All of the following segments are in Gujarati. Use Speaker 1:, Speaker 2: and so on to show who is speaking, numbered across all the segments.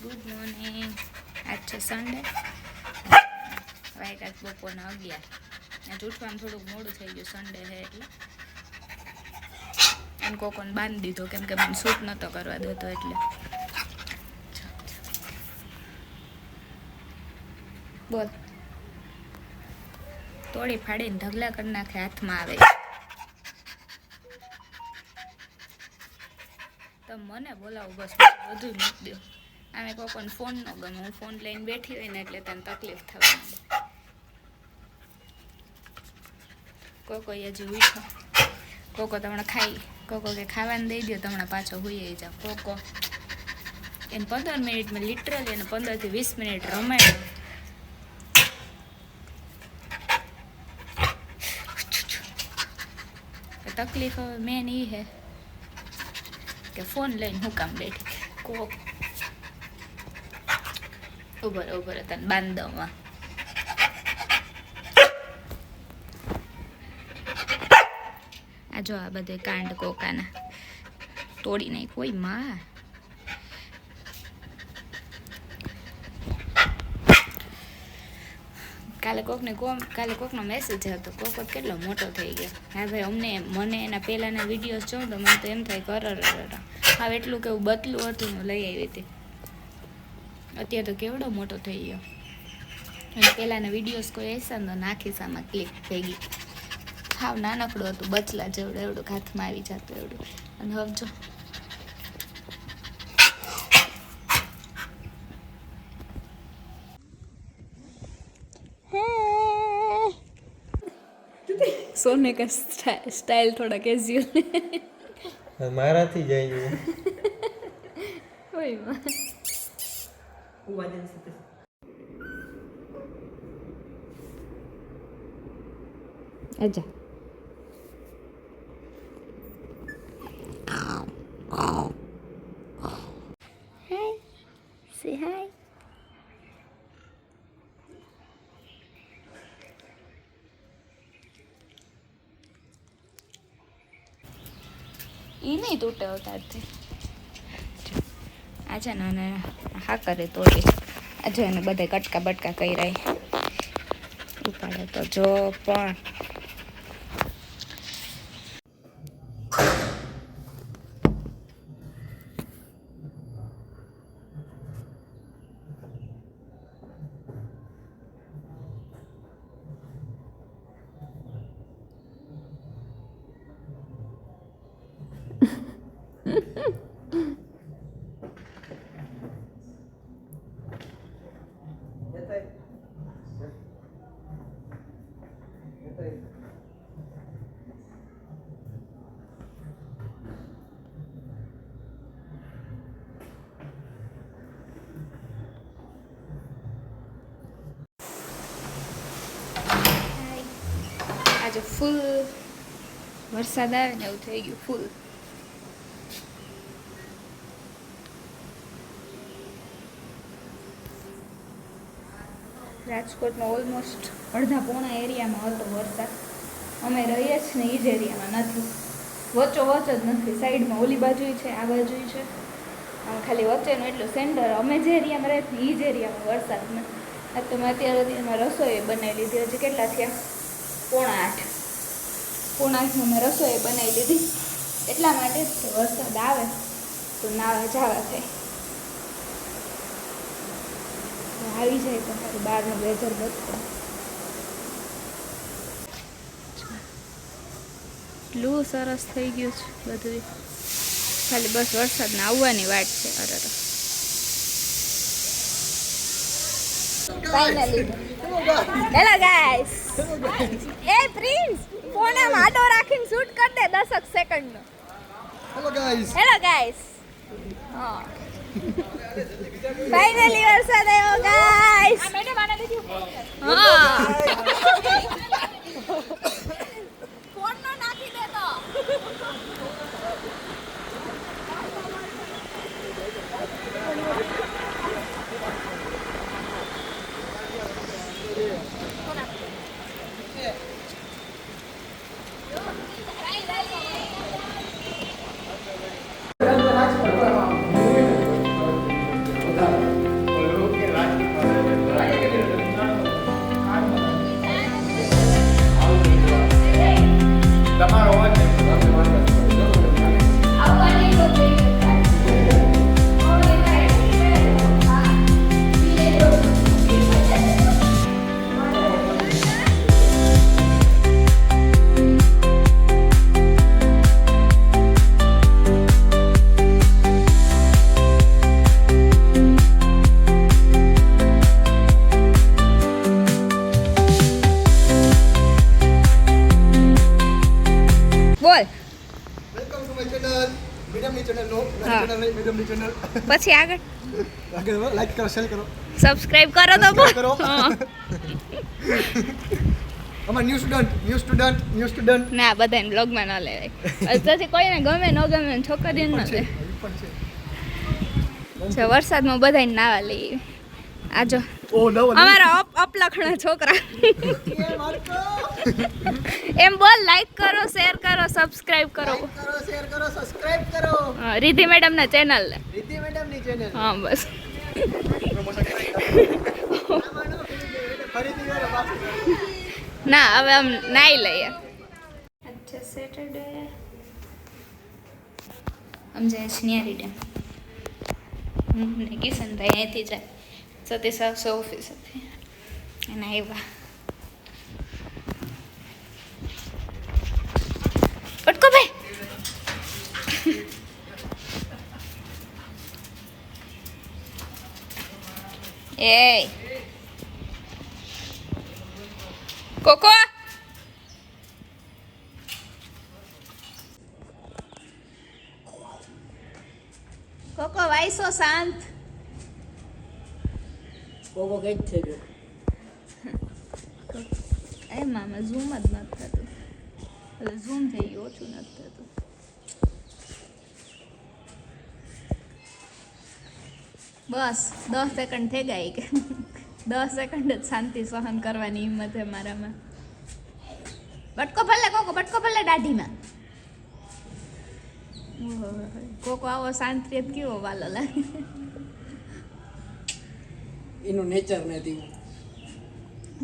Speaker 1: Good morning. આજ છે સન્ડે, વાયકાત બપોરના 11. આજ ઉઠવામાં થોડુંક મોડું થઈ ગયું, સન્ડે છે એટલે. એમ કોકોને બાંધી દીધો કેમ કે મને શૂટ નહોતો કરવા દેતો એટલે. બોલ. તોડી ફાડીને ઢગલા કરી નાખે, હાથમાં આવે. તો મને બોલાવો બસ, બધું મૂકી દો. આમે કોકોને ફોન ન ગમે, હું ફોન લઈને બેઠી હોય ને એટલે તને તકલીફ થવા માંડે. કોકો હજી ઉઠો, કોકો તમને ખાઈ, કોકો કે ખાવાનું દઈ દો તમને પાછો હુઈ જાવ. કોકો એને 15 મિનિટમાં લિટરલી એને 15 થી 20 મિનિટ રમાડ્યો. તકલીફ હવે મેન એ હે કે ફોન લઈને હું કામ બેઠી. કોક ઉભર તને બાંધવામાં આ જો આ બધે કાંડ કોકાના તોડી નહીં કોઈ માં. કાલે કોકનો મેસેજ હતો, કોકો કેટલો મોટો થઈ ગયો. હા ભાઈ, મને એના પહેલાંના વિડીયોઝ જોઉં તો મને તો એમ થાય કે હવે એટલું કેવું બતલું હતું હું લઈ આવી હતી. અત્યારે તો કેવડો મોટો થઈ ગયો. અને પહેલાંના વિડીયોઝ કોઈ એસા તો નાખી સામાં ક્લિક થઈ ગઈ. હાવ નાનકડું હતું, બચલા જેવડું, એવડું હાથમાં આવી જતું એવડું. અને હવે જો सोने का स्टाइल थोड़ा कैजुअल
Speaker 2: મારાથી જાય
Speaker 1: ओए मां आजा हाय से हाय ये नहीं टूटे होता थे. अच्छा ना हाँ करे तोड़ी. अच्छा એને બધે કટકા બટકા કર્યા ઉપાડે તો જો પણ આજે ફૂલ વરસાદ આવે ને એવું થઈ ગયું ફૂલ. રાજકોટમાં ઓલમોસ્ટ અડધા પોણા એરિયામાં હતો વરસાદ. અમે રહીએ જ ને એ જ એરિયામાં નથી, વચ્ચોવચ જ નથી. સાઈડમાં ઓલી બાજુ છે, આ બાજુ છે, આમ ખાલી વચ્ચેનું એટલું સેન્ટર. અમે જે એરિયામાં રહે ને એ જ એરિયામાં વરસાદ નથી. આ તો મેં અત્યારે એમાં રસોઈ બનાવી લીધી. હજી કેટલા થયા? 7:45 મેં રસોઈ બનાવી લીધી. એટલા માટે જ કે વરસાદ આવે તો નાવા જવા થાય. આવી જાય તો મારું બહારનું વેધર બધું એટલું સરસ થઈ ગયું છે બધું. ખાલી બસ વરસાદને આવવાની વાટ છે. અરે ફાઇનલી હેલો ગાઈસ. એ પ્રિન્સ ફોન આમ આડો રાખીને શૂટ કર દે 10 સેકન્ડનો. Hello guys. હા ફાઇનલી વરસાદ આવ્યો ગાઈસ. આ મેડમ આને દીધી. હા ફોન નો નાખી દે તો.
Speaker 2: તમારો અવાજ
Speaker 1: બોલ
Speaker 2: વેલકમ ટુ માય ચેનલ મેડમની ચેનલ નો
Speaker 1: હા.
Speaker 2: ચેનલ નહીં મેડમની ચેનલ
Speaker 1: પછી આગળ
Speaker 2: આગળ લાઈક કરો શેર કરો
Speaker 1: સબસ્ક્રાઇબ કરો તો બોલ
Speaker 2: કરો.
Speaker 1: હા.
Speaker 2: અમાર ન્યૂ સ્ટુડન્ટ
Speaker 1: ના બધાને બ્લોગમાં ન લેવાય પછી કોઈને ગમે ન ગમે ને છોકરીને ન લે જો વરસાદમાં બધાને નાવા લઈએ આજો
Speaker 2: ઓ નવો
Speaker 1: અમારા અપલખણા છોકરા એમ બોલ લાઈક કરો શેર કરો સબસ્ક્રાઇબ કરો
Speaker 2: કરો શેર કરો સબસ્ક્રાઇબ કરો
Speaker 1: હા, રિધિ મેડમ ના ચેનલ ને
Speaker 2: રીતિ મેડમની ચેનલ
Speaker 1: હા બસ
Speaker 2: પ્રમોશન કરી ફરીથી કરો પાછું
Speaker 1: ના હવે આમ નાઈ લઈએ અચ્છા સેટરડે આમ જાય સ્નિયારી ડેમ ને કિશનભાઈ અહીંથી જાય સતીશ આવશે ઓફિસેથી અને આવ્યા પટકો ભાઈ એ કોકો કોકો વાઈસો શાંત
Speaker 3: કોકો કઈ જ થઈ ગયો
Speaker 1: એ મામા ઝૂમ જ નથી થતું એટલે ઝૂમ થઈ ગયું ઓછું નથી થતું બસ 10 સેકન્ડ થઈ ગઈ કે 10 સેકન્ડ જ શાંતિ સહન કરવાની હિંમત છે મારામાં બટકો ભલે દાઢીમાં ઓહો, કોકો આવો શાંત રહે તો કેવો વાલો લાગે
Speaker 3: એનું નેચર નથી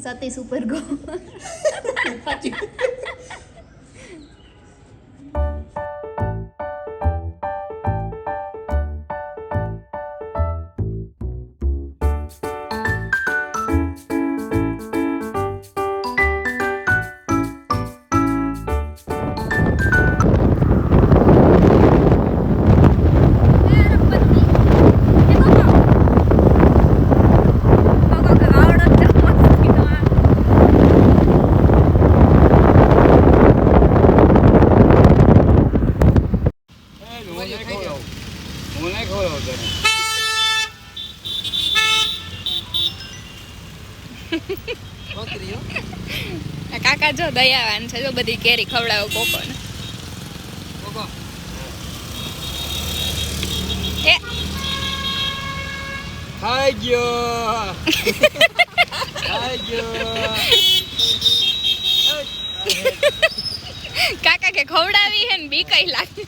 Speaker 1: સતીશ ઉપર ગો કાકા જો દયાવાન છે જો બધી કેરી ખવડાવો કોકોને એ
Speaker 3: ખાઈ ગયો
Speaker 1: કાકા કે ખવડાવી હે ને બી કઈ લાગે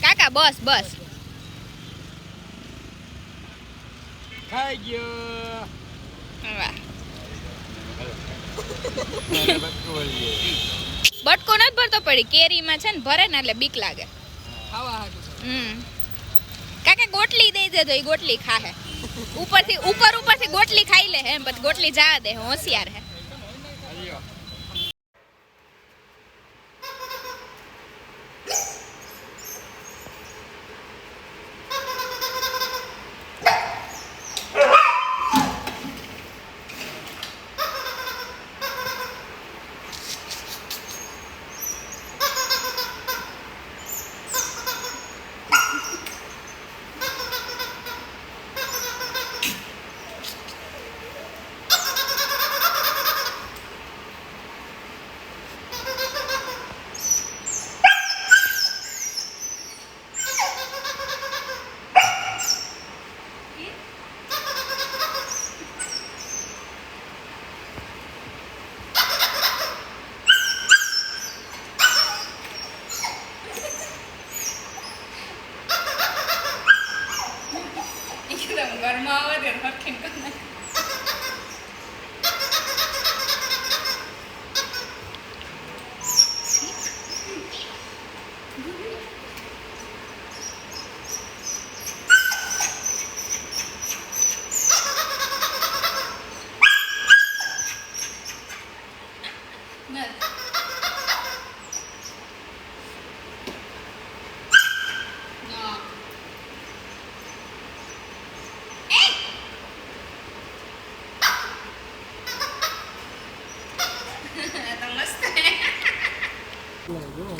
Speaker 1: કાકા બસ
Speaker 3: ખાઈ ગયો
Speaker 1: વાહ બટકો નથી ભરતો પડી કેરીમાં છે ને ભરે ને એટલે બીક લાગે કાકા ગોટલી દઈ દેજો એ ગોટલી ખાહે ઉપરથી ગોટલી ખાઈ લે હે પછી ગોટલી જવા દે હોશિયાર હે ઘરમાં આવે ત્યારે હરખીને કરી નાખ.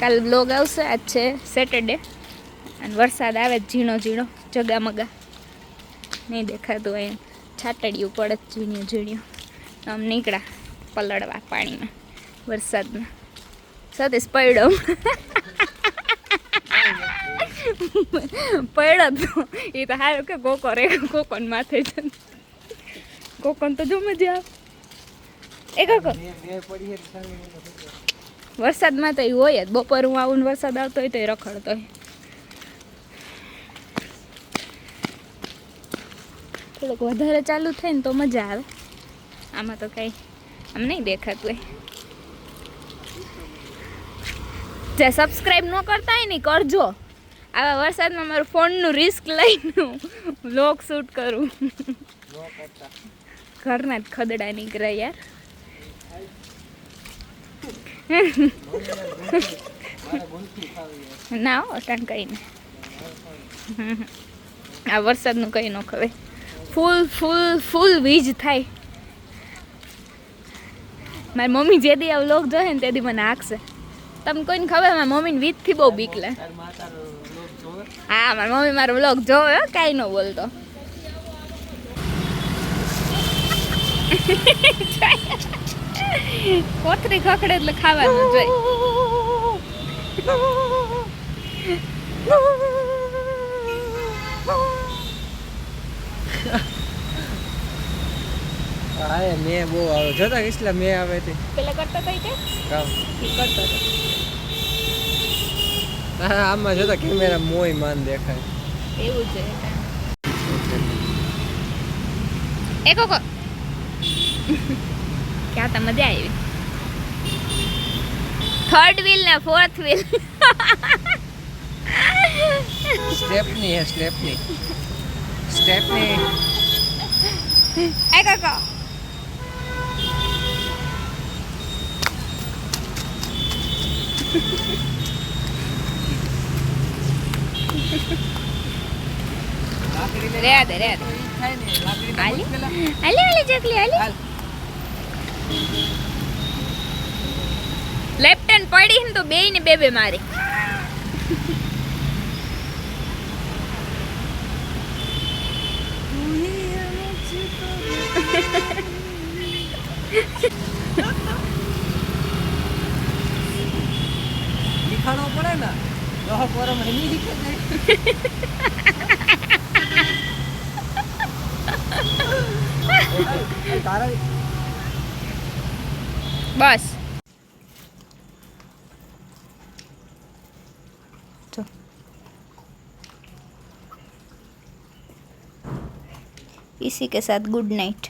Speaker 1: કાલ બ્લોગ આવશે. આજ છે સેટરડે અને વરસાદ આવે ઝીણો ઝીણો જગામગા નહીં દેખાતું હોય છાટડિયું પડે ઝીણ્યું ઝીણ્યું. આમ નીકળ્યા પલળવા પાણીમાં વરસાદમાં. સતીશ પડ્યો પડ્યો તો એ તો સારું કે કોકો રે કોકોન માથે છે. કોકોન તો જો મજા આવે. એ કોકો વરસાદમાં તો એ હોય જ. બપોર હું આવું ને વરસાદ આવતો હોય તો એ રખડતો હોય. થોડુંક વધારે ચાલુ થાય ને તો મજા આવે. આમાં તો કંઈ આમ નહીં દેખાતું હોય. જે સબસ્ક્રાઈબ ન કરતા હોય ને કરજો. આવા વરસાદમાં મારું ફોનનું રિસ્ક લઈને વ્લોગ શૂટ કરું. ઘરના જ ખદડા નીકળે યાર. ના હો અટાણ કઈ ને આ વરસાદનું કઈ ન ખવે. ફૂલ ફૂલ ફૂલ વીજ થાય. મારી મમ્મી જે દી આ વ્લોગ જોહે ને તે દી મને હાંકશે. તમને કોઈને ખબર મારી મમ્મીને વીજથી બહુ બીક લે. હા મારી મમ્મી મારો વ્લોગ જોવે કાંઈ ન બોલતો. કોથરી ખખડે એટલે ખાવાનું જોઈએ.
Speaker 3: હા મેં બહુ આવે જોતા કેટલા મેં આવે તે
Speaker 1: પેલા કરતો તો કે
Speaker 3: કામ
Speaker 1: કરતો તો.
Speaker 3: હા આમાં જોતા કેમેરા મોય માન દેખાય
Speaker 1: એવું છે. એ કોકો ક્યાં તો મજા આવી. થર્ડ વ્હીલ ને ફોર્થ વ્હીલ
Speaker 3: સ્ટેપની હે સ્ટેપની સ્ટેપની
Speaker 1: એ કોકો રે દે આલી આલી ચકલી આલી. લેફ્ટ હેન્ડ પડી ને તો બેય ને બે મારી.
Speaker 3: લીખાણો પડે ને દહ પરમ એની લીખે તારા
Speaker 1: બસ તો इसी के साथ गुड नाइट.